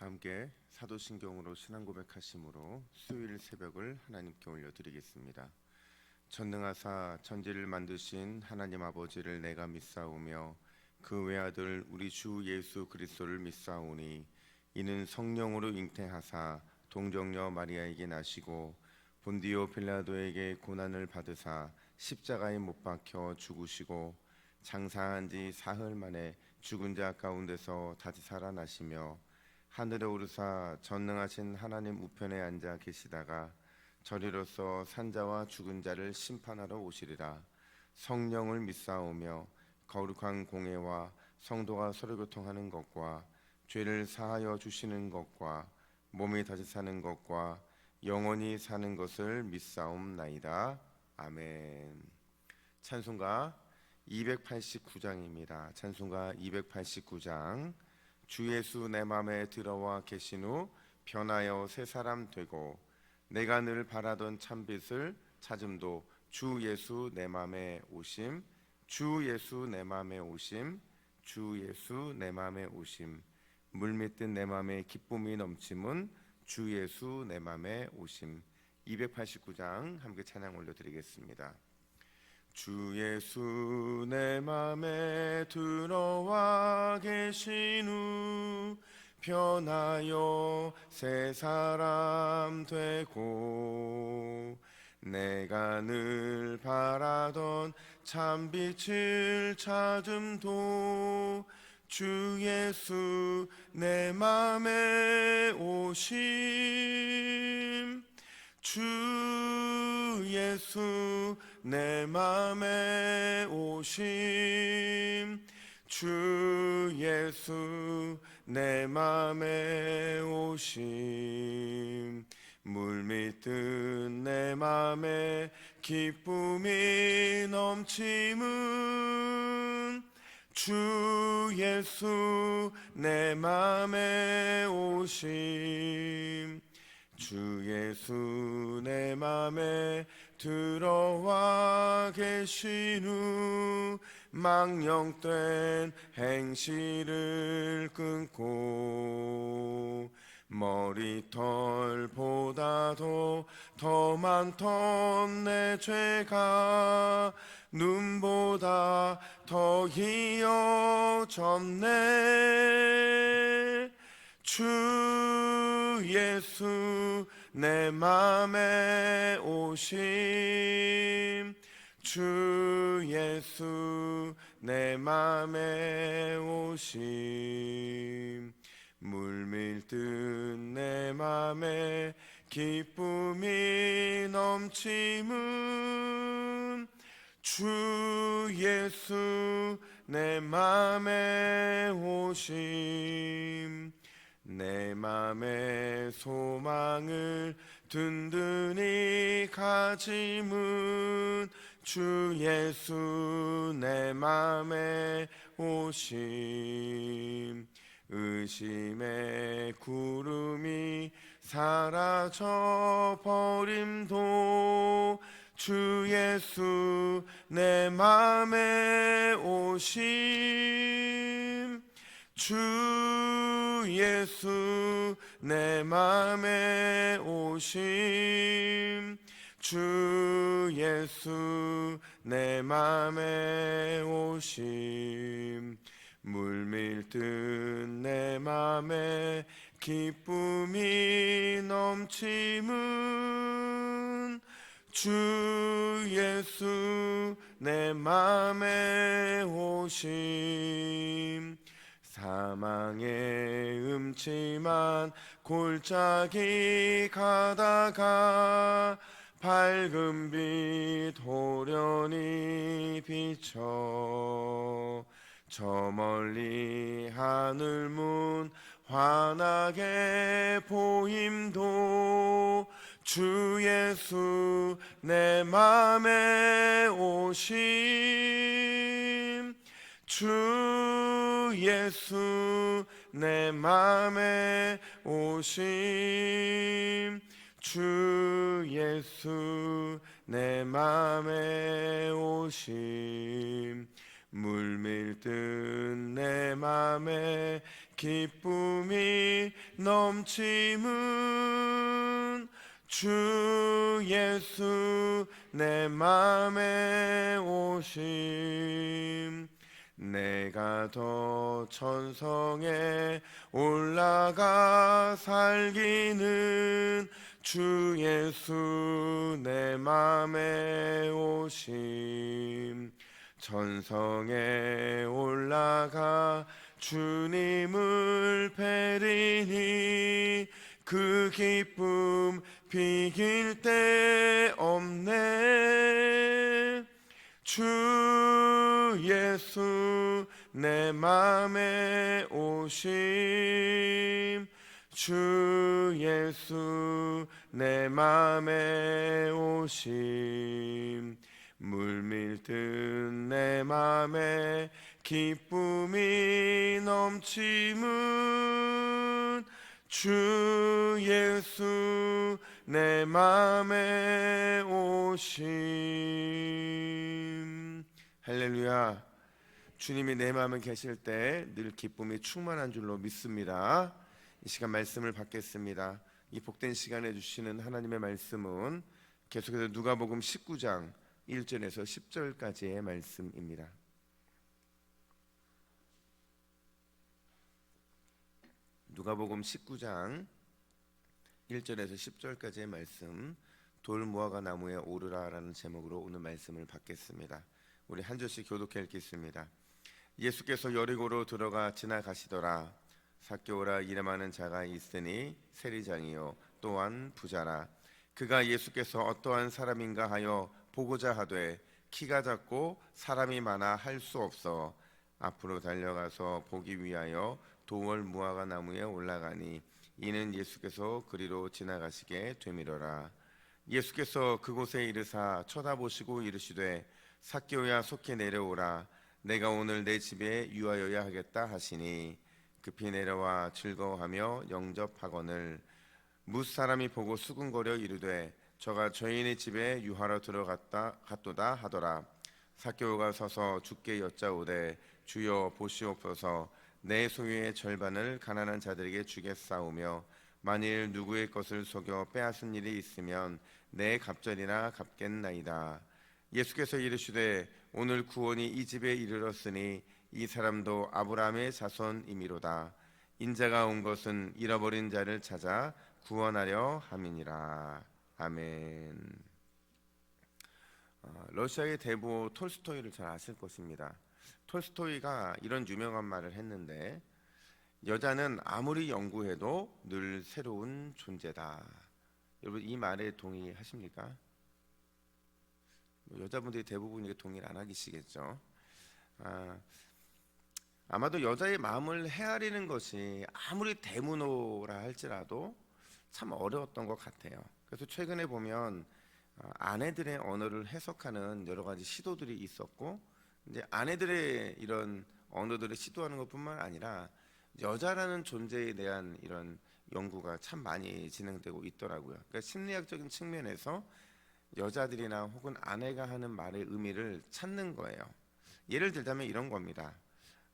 다 함께 사도신경으로 신앙 고백하심으로 수요일 새벽을 하나님께 올려드리겠습니다. 전능하사 천지를 만드신 하나님 아버지를 내가 믿사오며 그 외아들 우리 주 예수 그리스도를 믿사오니 이는 성령으로 잉태하사 동정녀 마리아에게 나시고 본디오 빌라도에게 고난을 받으사 십자가에 못 박혀 죽으시고 장사한 지 사흘 만에 죽은 자 가운데서 다시 살아나시며 하늘에 오르사 전능하신 하나님 우편에 앉아 계시다가 저리로서 산자와 죽은 자를 심판하러 오시리라. 성령을 믿사오며 거룩한 공회와 성도가 서로 교통하는 것과 죄를 사하여 주시는 것과 몸이 다시 사는 것과 영원히 사는 것을 믿사옵나이다. 아멘. 찬송가 289장입니다. 찬송가 289장. 주 예수 내 맘에 들어와 계신 후 변하여 새 사람 되고 내가 늘 바라던 참빛을 찾음도 주 예수 내 맘에 오심. 주 예수 내 맘에 오심. 주 예수 내 맘에 오심. 물밀듯 내 맘에 기쁨이 넘침은 주 예수 내 맘에 오심. 289장 함께 찬양 올려드리겠습니다. 주 예수 내 맘에 들어와 계신 후 변하여 새 사람 되고 내가 늘 바라던 참빛을 찾음도 주 예수 내 맘에 오심. 주 예수 내 맘에 오심. 주 예수 내 맘에 오심. 물밀듯 내 맘에 기쁨이 넘침은 주 예수 내 맘에 오심. 주 예수 내 맘에 들어와 계신 후 망령된 행실을 끊고 머리털보다도 더 많던 내 죄가 눈보다 더 희어졌네. 주 예수 내 맘에 오심. 주 예수 내 맘에 오심. 물밀듯 내 맘에 기쁨이 넘침은 주 예수 내 맘에 오심. 내 맘의 소망을 든든히 가짐은 주 예수 내 맘에 오심. 의심의 구름이 사라져 버림도 주 예수 내 맘에 오심. 주 예수 내 맘에 오심. 주 예수 내 맘에 오심. 물밀듯 내 맘에 기쁨이 넘침은 주 예수 내 맘에 오심. 사망의 음침한 골짜기 가다가 밝은 빛 호련히 비쳐 저 멀리 하늘문 환하게 보임도 주 예수 내 맘에 오심. 주 예수 내 맘에 오심. 주 예수 내 맘에 오심. 물밀듯 내 맘에 맘에 기쁨이 넘치는 주 예수 내 맘에 오심. 내가 더 천성에 올라가 살기는 주 예수 내 맘에 오심. 천성에 올라가 주님을 뵈리니 그 기쁨 비길 데 없네. 주 예수 내 맘에 오심. 주 예수 내 맘에 오심. 물밀듯 내 맘에 기쁨이 넘치는 주 예수 내 맘에 오심. 할렐루야. 주님이 내 마음에 계실 때 늘 기쁨이 충만한 줄로 믿습니다. 이 시간 말씀을 받겠습니다. 이 복된 시간에 주시는 하나님의 말씀은 계속해서 누가복음 19장 1절에서 10절까지의 말씀입니다. 누가복음 19장 1절에서 10절까지의 말씀, 돌 무화과 나무에 오르라라는 제목으로 오늘 말씀을 받겠습니다. 우리 한 절씩 교독해 읽겠습니다. 예수께서 여리고로 들어가 지나가시더라. 삭개오라 이름하는 자가 있으니 세리장이요 또한 부자라. 그가 예수께서 어떠한 사람인가 하여 보고자 하되 키가 작고 사람이 많아 할 수 없어 앞으로 달려가서 보기 위하여 도월 무화과 나무에 올라가니 이는 예수께서 그리로 지나가시게 되미러라. 예수께서 그곳에 이르사 쳐다보시고 이르시되 삭개오야 속히 내려오라. 내가 오늘 내 집에 유하여야 하겠다 하시니 급히 내려와 즐거워하며 영접하거늘 무사람이 보고 수군거려 이르되 저가 저희네 집에 유하러 갔도다 하더라. 삭개오가 서서 주께 여짜오되 주여 보시옵소서. 내 소유의 절반을 가난한 자들에게 주겠사오며 만일 누구의 것을 속여 빼앗은 일이 있으면 내 갑절이나 갚겠나이다. 예수께서 이르시되 오늘 구원이 이 집에 이르렀으니 이 사람도 아브라함의 자손이미로다. 인자가 온 것은 잃어버린 자를 찾아 구원하려 함이니라. 아멘. 러시아의 대부 톨스토이를 잘 아실 것입니다. 톨스토이가 이런 유명한 말을 했는데 여자는 아무리 연구해도 늘 새로운 존재다. 여러분 이 말에 동의하십니까? 여자분들이 대부분 이게 동의를 안 하시겠죠. 아마도 여자의 마음을 헤아리는 것이 아무리 대문호라 할지라도 참 어려웠던 것 같아요. 그래서 최근에 보면 아내들의 언어를 해석하는 여러 가지 시도들이 있었고 이제 아내들의 이런 언어들을 시도하는 것뿐만 아니라 여자라는 존재에 대한 이런 연구가 참 많이 진행되고 있더라고요. 그러니까 심리학적인 측면에서 여자들이나 혹은 아내가 하는 말의 의미를 찾는 거예요. 예를 들자면 이런 겁니다.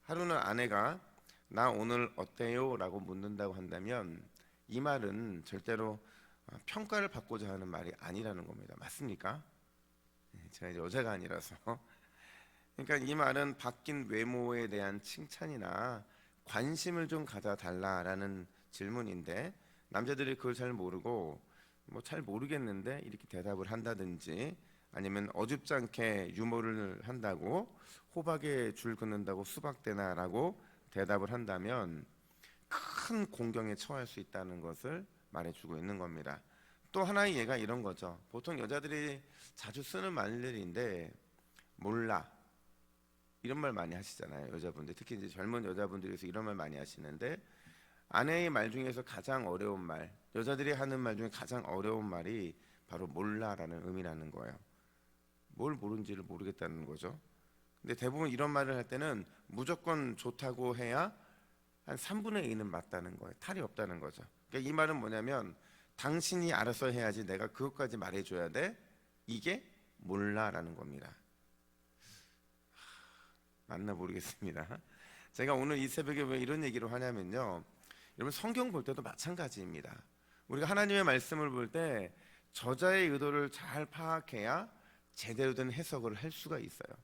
하루는 아내가 나 오늘 어때요? 라고 묻는다고 한다면 이 말은 절대로 평가를 받고자 하는 말이 아니라는 겁니다. 맞습니까? 제가 이제 여자가 아니라서. 그러니까 이 말은 바뀐 외모에 대한 칭찬이나 관심을 좀 가져달라라는 질문인데 남자들이 그걸 잘 모르고 뭐 잘 모르겠는데 이렇게 대답을 한다든지 아니면 어줍지 않게 유머를 한다고 호박에 줄 긋는다고 수박 되나라고 대답을 한다면 큰 공경에 처할 수 있다는 것을 말해주고 있는 겁니다. 또 하나의 예가 이런 거죠. 보통 여자들이 자주 쓰는 말들인데 몰라 이런 말 많이 하시잖아요. 여자분들 특히 이제 젊은 여자분들에서 이런 말 많이 하시는데 아내의 말 중에서 가장 어려운 말, 여자들이 하는 말 중에 가장 어려운 말이 바로 몰라라는 의미라는 거예요. 뭘 모르는지를 모르겠다는 거죠. 근데 대부분 이런 말을 할 때는 무조건 좋다고 해야 한 3분의 2는 맞다는 거예요. 탈이 없다는 거죠. 그러니까 이 말은 뭐냐면 당신이 알아서 해야지 내가 그것까지 말해줘야 돼. 이게 몰라라는 겁니다. 맞나 모르겠습니다. 제가 오늘 이 새벽에 왜 이런 얘기를 하냐면요, 여러분 성경 볼 때도 마찬가지입니다. 우리가 하나님의 말씀을 볼 때 저자의 의도를 잘 파악해야 제대로 된 해석을 할 수가 있어요.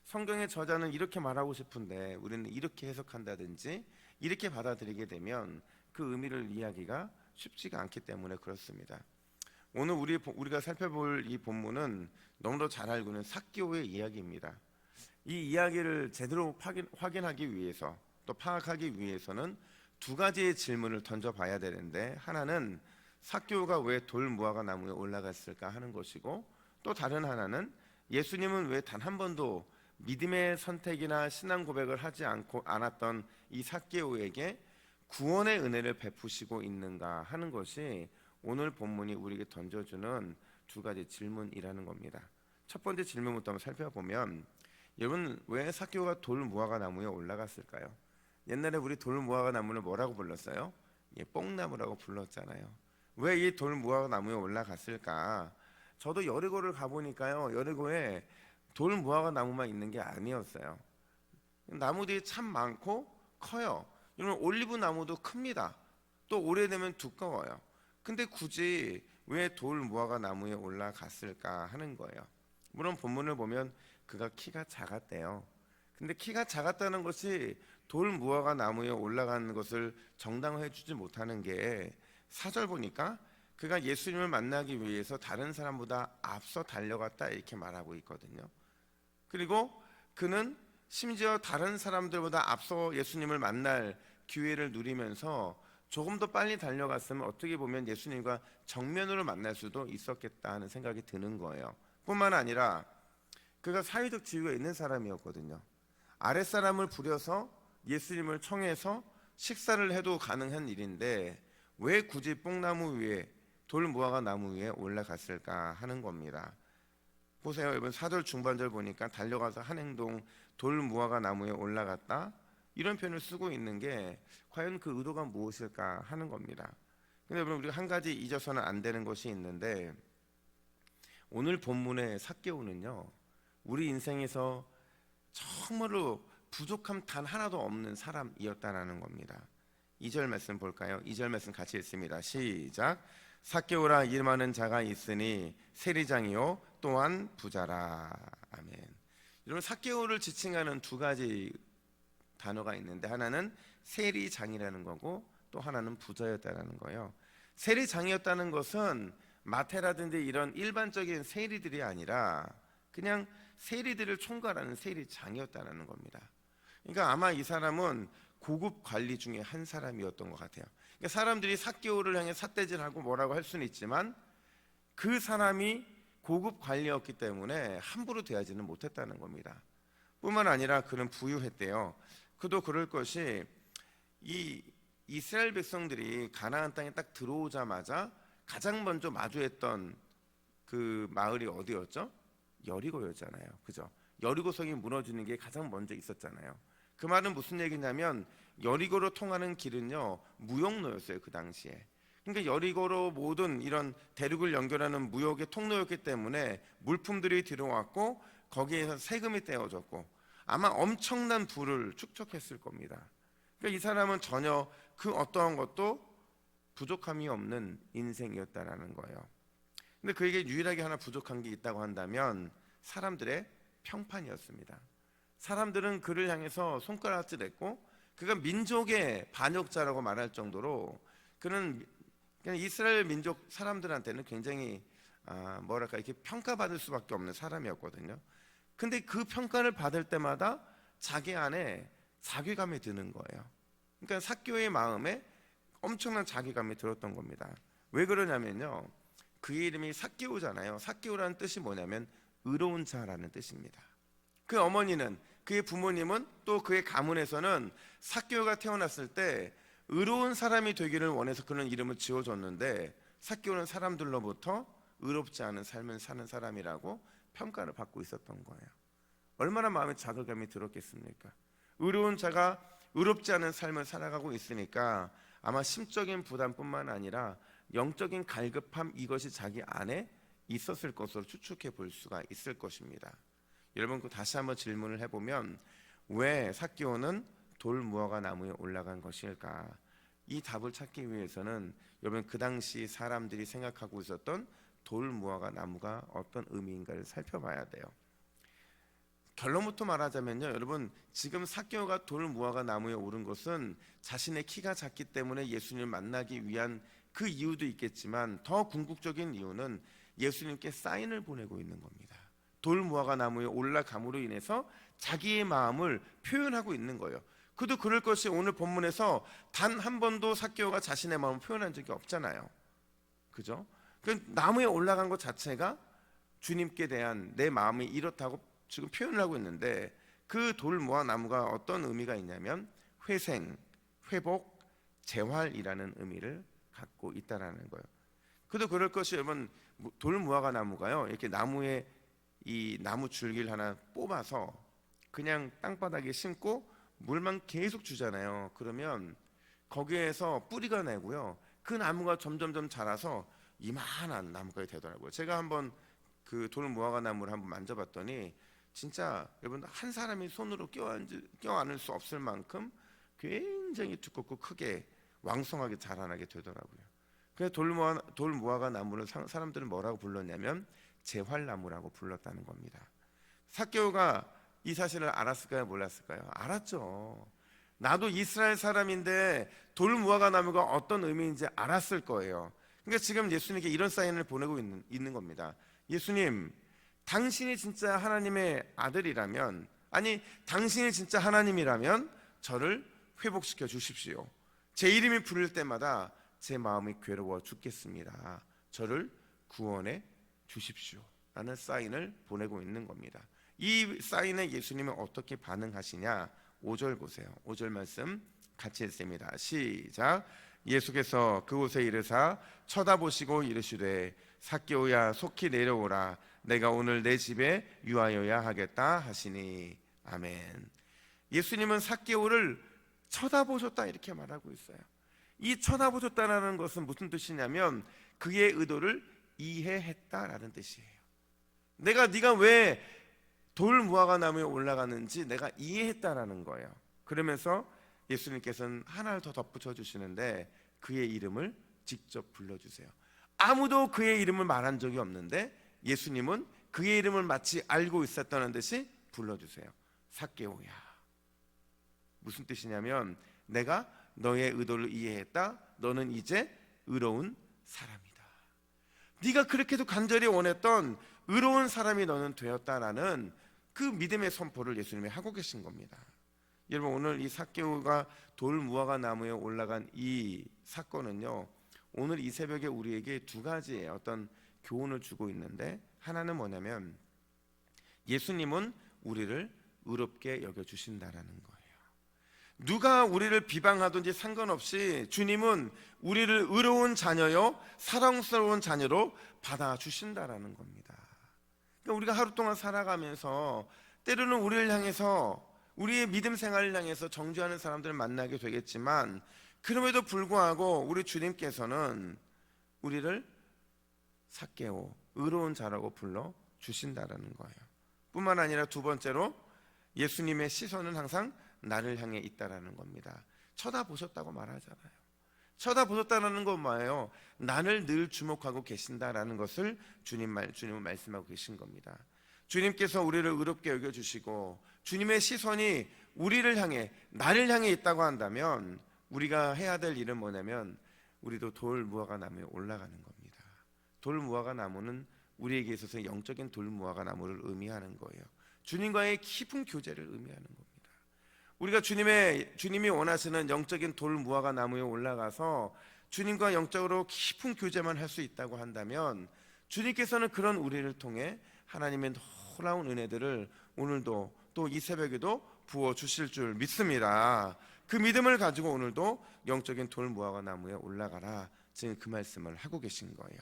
성경의 저자는 이렇게 말하고 싶은데 우리는 이렇게 해석한다든지 이렇게 받아들이게 되면 그 의미를 이해하기가 쉽지가 않기 때문에 그렇습니다. 오늘 우리가 살펴볼 이 본문은 너무도 잘 알고 있는 삭개오의 이야기입니다. 이 이야기를 제대로 확인하기 위해서 또 파악하기 위해서는 두 가지의 질문을 던져봐야 되는데, 하나는 삭개오가 왜 돌 무화과 나무에 올라갔을까 하는 것이고, 또 다른 하나는 예수님은 왜 단 한 번도 믿음의 선택이나 신앙 고백을 하지 않았던 이 삭개오에게 구원의 은혜를 베푸시고 있는가 하는 것이 오늘 본문이 우리에게 던져주는 두 가지 질문이라는 겁니다. 첫 번째 질문부터 한번 살펴보면, 여러분 왜 삭개오가 돌 무화과 나무에 올라갔을까요? 옛날에 우리 돌 무화과 나무를 뭐라고 불렀어요? 뽕나무라고 불렀잖아요. 왜 이 돌 무화과 나무에 올라갔을까? 저도 여리고를 가보니까요, 여리고에 돌 무화과 나무만 있는 게 아니었어요. 나무들이 참 많고 커요. 여러분 올리브 나무도 큽니다. 또 오래되면 두꺼워요. 근데 굳이 왜 돌 무화과 나무에 올라갔을까 하는 거예요. 물론 본문을 보면 그가 키가 작았대요. 근데 키가 작았다는 것이 돌 무화과 나무에 올라가는 것을 정당화해 주지 못하는 게, 4절 보니까 그가 예수님을 만나기 위해서 다른 사람보다 앞서 달려갔다 이렇게 말하고 있거든요. 그리고 그는 심지어 다른 사람들보다 앞서 예수님을 만날 기회를 누리면서 조금 더 빨리 달려갔으면 어떻게 보면 예수님과 정면으로 만날 수도 있었겠다 하는 생각이 드는 거예요. 뿐만 아니라 그가 사회적 지위가 있는 사람이었거든요. 아랫사람을 부려서 예수님을 청해서 식사를 해도 가능한 일인데 왜 굳이 뽕나무 위에, 돌 무화과 나무 위에 올라갔을까 하는 겁니다. 보세요, 여러분 4절 중반절 보니까 달려가서 한 행동, 돌 무화과 나무에 올라갔다 이런 표현을 쓰고 있는 게 과연 그 의도가 무엇일까 하는 겁니다. 근데 여러분 우리가 한 가지 잊어서는 안 되는 것이 있는데, 오늘 본문의 삭개오는요, 우리 인생에서 정말로 부족함 단 하나도 없는 사람이었다라는 겁니다. 2절 말씀 볼까요? 2절 말씀 같이 읽습니다. 시작. 삭개오라 일 많은 자가 있으니 세리장이요 또한 부자라. 아멘. 여러분 삭개오를 지칭하는 두 가지 단어가 있는데, 하나는 세리장이라는 거고 또 하나는 부자였다는 거예요. 세리장이었다는 것은 마태라든지 이런 일반적인 세리들이 아니라 그냥 세리들을 총괄하는 세리장이었다는 겁니다. 그러니까 아마 이 사람은 고급 관리 중에 한 사람이었던 것 같아요. 그러니까 사람들이 삭개오를 향해 삿대질하고 뭐라고 할 수는 있지만 그 사람이 고급 관리였기 때문에 함부로 대하지는 못했다는 겁니다. 뿐만 아니라 그는 부유했대요. 그도 그럴 것이, 이 이스라엘 백성들이 가나안 땅에 딱 들어오자마자 가장 먼저 마주했던 그 마을이 어디였죠? 여리고였잖아요. 그죠? 여리고성이 무너지는 게 가장 먼저 있었잖아요. 그 말은 무슨 얘기냐면 여리고로 통하는 길은요 무역로였어요, 그 당시에. 그러니까 여리고로 모든 이런 대륙을 연결하는 무역의 통로였기 때문에 물품들이 들어왔고 거기에서 세금이 떼어졌고 아마 엄청난 부를 축적했을 겁니다. 그러니까 이 사람은 전혀 그 어떠한 것도 부족함이 없는 인생이었다라는 거예요. 근데 그에게 유일하게 하나 부족한 게 있다고 한다면 사람들의 평판이었습니다. 사람들은 그를 향해서 손가락질했고 그가 민족의 반역자라고 말할 정도로 그는 그냥 이스라엘 민족 사람들한테는 굉장히 뭐랄까 이렇게 평가받을 수밖에 없는 사람이었거든요. 근데 그 평가를 받을 때마다 자기 안에 자괴감이 드는 거예요. 그러니까 삭개오의 마음에 엄청난 자괴감이 들었던 겁니다. 왜 그러냐면요, 그의 이름이 삭개오잖아요. 삭개오라는 뜻이 뭐냐면 의로운 자라는 뜻입니다. 그 어머니는, 그의 부모님은 또 그의 가문에서는 삭개오가 태어났을 때 의로운 사람이 되기를 원해서 그런 이름을 지어줬는데, 삭개오는 사람들로부터 의롭지 않은 삶을 사는 사람이라고 평가를 받고 있었던 거예요. 얼마나 마음에 자괴감이 들었겠습니까? 의로운 자가 의롭지 않은 삶을 살아가고 있으니까 아마 심적인 부담뿐만 아니라 영적인 갈급함, 이것이 자기 안에 있었을 것으로 추측해 볼 수가 있을 것입니다. 여러분, 그 다시 한번 질문을 해보면 왜 삭개오는 돌 무화과 나무에 올라간 것일까? 이 답을 찾기 위해서는 여러분 그 당시 사람들이 생각하고 있었던 돌 무화과 나무가 어떤 의미인가를 살펴봐야 돼요. 결론부터 말하자면요, 여러분 지금 삭개오가 돌 무화과 나무에 오른 것은 자신의 키가 작기 때문에 예수님을 만나기 위한 그 이유도 있겠지만 더 궁극적인 이유는 예수님께 사인을 보내고 있는 겁니다. 돌 무화과 나무에 올라감으로 인해서 자기의 마음을 표현하고 있는 거예요. 그도 그럴 것이 오늘 본문에서 단 한 번도 삭개오가 자신의 마음을 표현한 적이 없잖아요. 그죠? 그 나무에 올라간 것 자체가 주님께 대한 내 마음이 이렇다고 지금 표현을 하고 있는데, 그 돌 무화과 나무가 어떤 의미가 있냐면 회생, 회복, 재활이라는 의미를 갖고 있다라는 거예요. 그도 그럴 것이 여러분 돌 무화과 나무가요, 이렇게 나무에 이 나무 줄기를 하나 뽑아서 그냥 땅바닥에 심고 물만 계속 주잖아요. 그러면 거기에서 뿌리가 나고요, 그 나무가 점점점 자라서 이만한 나무가 되더라고요. 제가 한번 그 돌 무화과 나무를 한번 만져봤더니 진짜 여러분 한 사람이 손으로 껴안을 수 없을 만큼 굉장히 두껍고 크게 왕성하게 자라나게 되더라고요. 그래서 돌 무화과 나무를 사람들은 뭐라고 불렀냐면 재활나무라고 불렀다는 겁니다. 삭개오가 이 사실을 알았을까요, 몰랐을까요? 알았죠. 나도 이스라엘 사람인데 돌 무화과 나무가 어떤 의미인지 알았을 거예요. 그러니까 지금 예수님께 이런 사인을 보내고 있는 겁니다. 예수님, 당신이 진짜 하나님의 아들이라면, 아니 당신이 진짜 하나님이라면 저를 회복시켜 주십시오. 제 이름이 부를 때마다 제 마음이 괴로워 죽겠습니다. 저를 구원해 주십시오 라는 사인을 보내고 있는 겁니다. 이 사인에 예수님은 어떻게 반응하시냐? 5절 보세요. 5절 말씀 같이 읽습니다. 시작. 예수께서 그곳에 이르사 쳐다보시고 이르시되 삭개오야 속히 내려오라, 내가 오늘 내 집에 유하여야 하겠다 하시니. 아멘. 예수님은 삭개오를 쳐다보셨다 이렇게 말하고 있어요. 이 쳐다보셨다라는 것은 무슨 뜻이냐면 그의 의도를 이해했다라는 뜻이에요. 네가 왜 돌 무화과 나무에 올라가는지 내가 이해했다라는 거예요. 그러면서 예수님께서는 하나를 더 덧붙여 주시는데 그의 이름을 직접 불러주세요. 아무도 그의 이름을 말한 적이 없는데 예수님은 그의 이름을 마치 알고 있었다는 듯이 불러주세요. 삭개오야. 무슨 뜻이냐면 내가 너의 의도를 이해했다. 너는 이제 의로운 사람이다. 네가 그렇게도 간절히 원했던 의로운 사람이 너는 되었다라는 그 믿음의 선포를 예수님이 하고 계신 겁니다. 여러분 오늘 이 삭개오가 돌 무화과 나무에 올라간 이 사건은요, 오늘 이 새벽에 우리에게 두 가지의 어떤 교훈을 주고 있는데, 하나는 뭐냐면 예수님은 우리를 의롭게 여겨주신다라는 거예요. 누가 우리를 비방하든지 상관없이 주님은 우리를 의로운 자녀요 사랑스러운 자녀로 받아주신다라는 겁니다. 그러니까 우리가 하루 동안 살아가면서 때로는 우리를 향해서, 우리의 믿음 생활을 향해서 정죄하는 사람들을 만나게 되겠지만, 그럼에도 불구하고 우리 주님께서는 우리를 삭개오, 의로운 자라고 불러 주신다라는 거예요. 뿐만 아니라 두 번째로 예수님의 시선은 항상 나를 향해 있다라는 겁니다. 쳐다보셨다고 말하잖아요. 쳐다보셨다는 건 뭐예요? 나를 늘 주목하고 계신다라는 것을 주님은 말씀하고 계신 겁니다. 주님께서 우리를 의롭게 여겨주시고 주님의 시선이 우리를 향해, 나를 향해 있다고 한다면 우리가 해야 될 일은 뭐냐면 우리도 돌 무화과 나무에 올라가는 겁니다. 돌 무화과 나무는 우리에게 있어서 영적인 돌 무화과 나무를 의미하는 거예요. 주님과의 깊은 교제를 의미하는 겁니다. 우리가 주님이 원하시는 영적인 돌 무화과 나무에 올라가서 주님과 영적으로 깊은 교제만 할 수 있다고 한다면 주님께서는 그런 우리를 통해 하나님의 놀라운 은혜들을 오늘도 또 이 새벽에도 부어 주실 줄 믿습니다. 그 믿음을 가지고 오늘도 영적인 돌 무화과 나무에 올라가라, 지금 그 말씀을 하고 계신 거예요.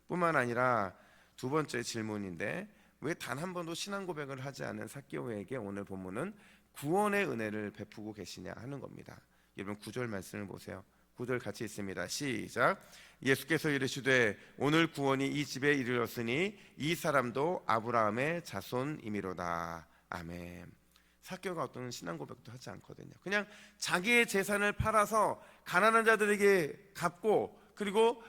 뿐만 아니라 두 번째 질문인데, 왜 단 한 번도 신앙 고백을 하지 않은 삭개오에게 오늘 본문은 구원의 은혜를 베푸고 계시냐 하는 겁니다. 여러분 9절 말씀을 보세요. 9절 같이 읽습니다. 시작. 예수께서 이르시되 오늘 구원이 이 집에 이르렀으니 이 사람도 아브라함의 자손이미로다. 아멘. 삭개오가 어떤 신앙 고백도 하지 않거든요. 그냥 자기의 재산을 팔아서 가난한 자들에게 갚고, 그리고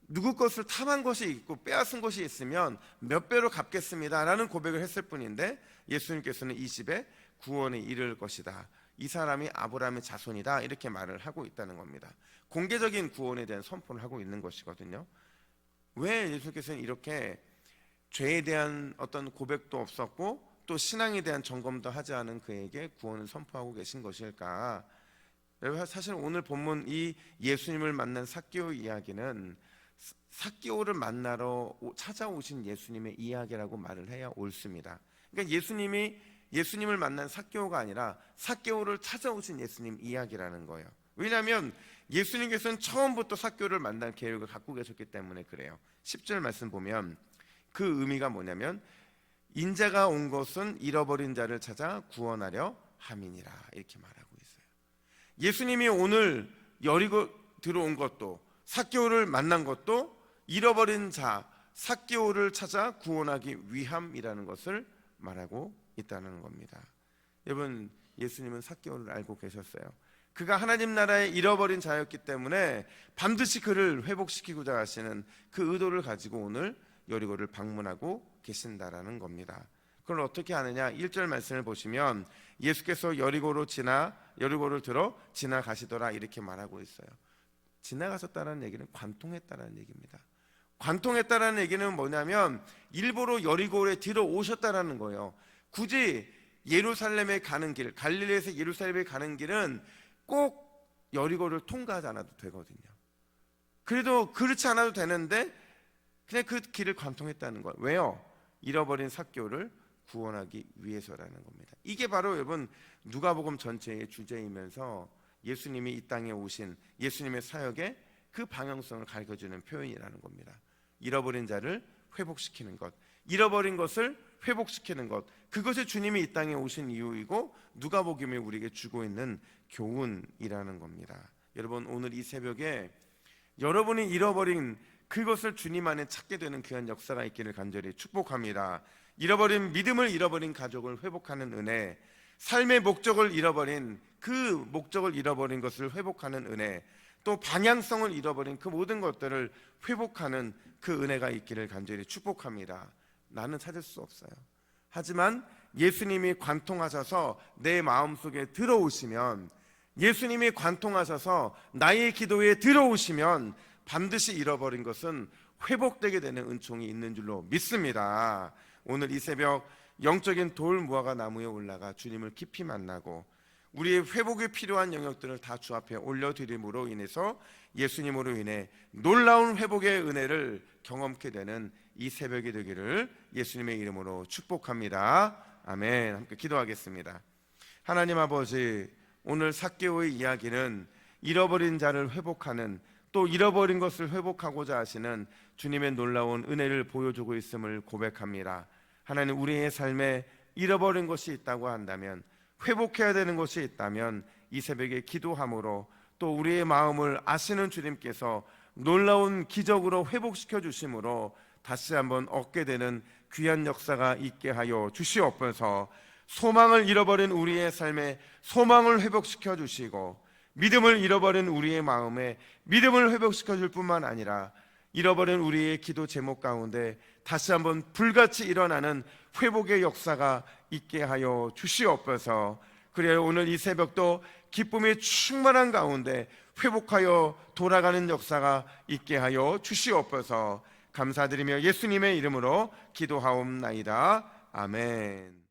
누구 것을 탐한 것이 있고 빼앗은 것이 있으면 몇 배로 갚겠습니다 라는 고백을 했을 뿐인데, 예수님께서는 이 집에 구원에 이를 것이다, 이 사람이 아브라함의 자손이다, 이렇게 말을 하고 있다는 겁니다. 공개적인 구원에 대한 선포를 하고 있는 것이거든요. 왜 예수님께서는 이렇게 죄에 대한 어떤 고백도 없었고 또 신앙에 대한 점검도 하지 않은 그에게 구원을 선포하고 계신 것일까? 여러분, 사실 오늘 본문 이 예수님을 만난 삭개오 이야기는 삭개오를 만나러 찾아오신 예수님의 이야기라고 말을 해야 옳습니다. 그러니까 예수님을 만난 삭개오가 아니라 삭개오를 찾아오신 예수님 이야기라는 거예요. 왜냐하면 예수님께서는 처음부터 삭개오를 만날 계획을 갖고 계셨기 때문에 그래요. 10절 말씀 보면 그 의미가 뭐냐면, 인자가 온 것은 잃어버린 자를 찾아 구원하려 함이니라, 이렇게 말하고 있어요. 예수님이 오늘 여리고 들어온 것도, 삭개오를 만난 것도 잃어버린 자 삭개오를 찾아 구원하기 위함이라는 것을 말하고 있다는 겁니다. 여러분, 예수님은 삭개오를 알고 계셨어요. 그가 하나님 나라의 잃어버린 자였기 때문에 반드시 그를 회복시키고자 하시는 그 의도를 가지고 오늘 여리고를 방문하고 계신다라는 겁니다. 그걸 어떻게 하느냐? 1절 말씀을 보시면 예수께서 여리고를 들어 지나가시더라, 이렇게 말하고 있어요. 지나가셨다는 얘기는 관통했다는 얘기입니다. 관통했다는 얘기는 뭐냐면 일부러 여리고에 들어오셨다는 거예요. 굳이 예루살렘에 가는 길, 갈릴리에서 예루살렘에 가는 길은 꼭 여리고를 통과하지 않아도 되거든요. 그래도 그렇지 않아도 되는데 그냥 그 길을 관통했다는 거예요. 왜요? 잃어버린 삭개오를 구원하기 위해서라는 겁니다. 이게 바로 여러분 누가복음 전체의 주제이면서 예수님이 이 땅에 오신 예수님의 사역의 그 방향성을 가르쳐주는 표현이라는 겁니다. 잃어버린 자를 회복시키는 것, 잃어버린 것을 회복시키는 것, 그것이 주님이 이 땅에 오신 이유이고 누가복음이 우리에게 주고 있는 교훈이라는 겁니다. 여러분, 오늘 이 새벽에 여러분이 잃어버린 그것을 주님 안에 찾게 되는 귀한 역사가 있기를 간절히 축복합니다. 믿음을 잃어버린 가족을 회복하는 은혜, 삶의 목적을 잃어버린 것을 회복하는 은혜, 또 방향성을 잃어버린 그 모든 것들을 회복하는 그 은혜가 있기를 간절히 축복합니다. 나는 찾을 수 없어요. 하지만 예수님이 관통하셔서 내 마음속에 들어오시면, 예수님이 관통하셔서 나의 기도에 들어오시면 반드시 잃어버린 것은 회복되게 되는 은총이 있는 줄로 믿습니다. 오늘 이 새벽 영적인 돌 무화과 나무에 올라가 주님을 깊이 만나고 우리의 회복이 필요한 영역들을 다 주 앞에 올려드림으로 인해서 예수님으로 인해 놀라운 회복의 은혜를 경험케 되는 이 새벽이 되기를 예수님의 이름으로 축복합니다. 아멘. 함께 기도하겠습니다. 하나님 아버지, 오늘 삭개오의 이야기는 잃어버린 자를 회복하는, 또 잃어버린 것을 회복하고자 하시는 주님의 놀라운 은혜를 보여주고 있음을 고백합니다. 하나님, 우리의 삶에 잃어버린 것이 있다고 한다면, 회복해야 되는 것이 있다면 이 새벽에 기도함으로, 또 우리의 마음을 아시는 주님께서 놀라운 기적으로 회복시켜 주심으로 다시 한번 얻게 되는 귀한 역사가 있게 하여 주시옵소서. 소망을 잃어버린 우리의 삶에 소망을 회복시켜 주시고, 믿음을 잃어버린 우리의 마음에 믿음을 회복시켜 줄 뿐만 아니라 잃어버린 우리의 기도 제목 가운데 다시 한번 불같이 일어나는 회복의 역사가 있게 하여 주시옵소서. 그래야 오늘 이 새벽도 기쁨이 충만한 가운데 회복하여 돌아가는 역사가 있게 하여 주시옵소서. 감사드리며 예수님의 이름으로 기도하옵나이다. 아멘.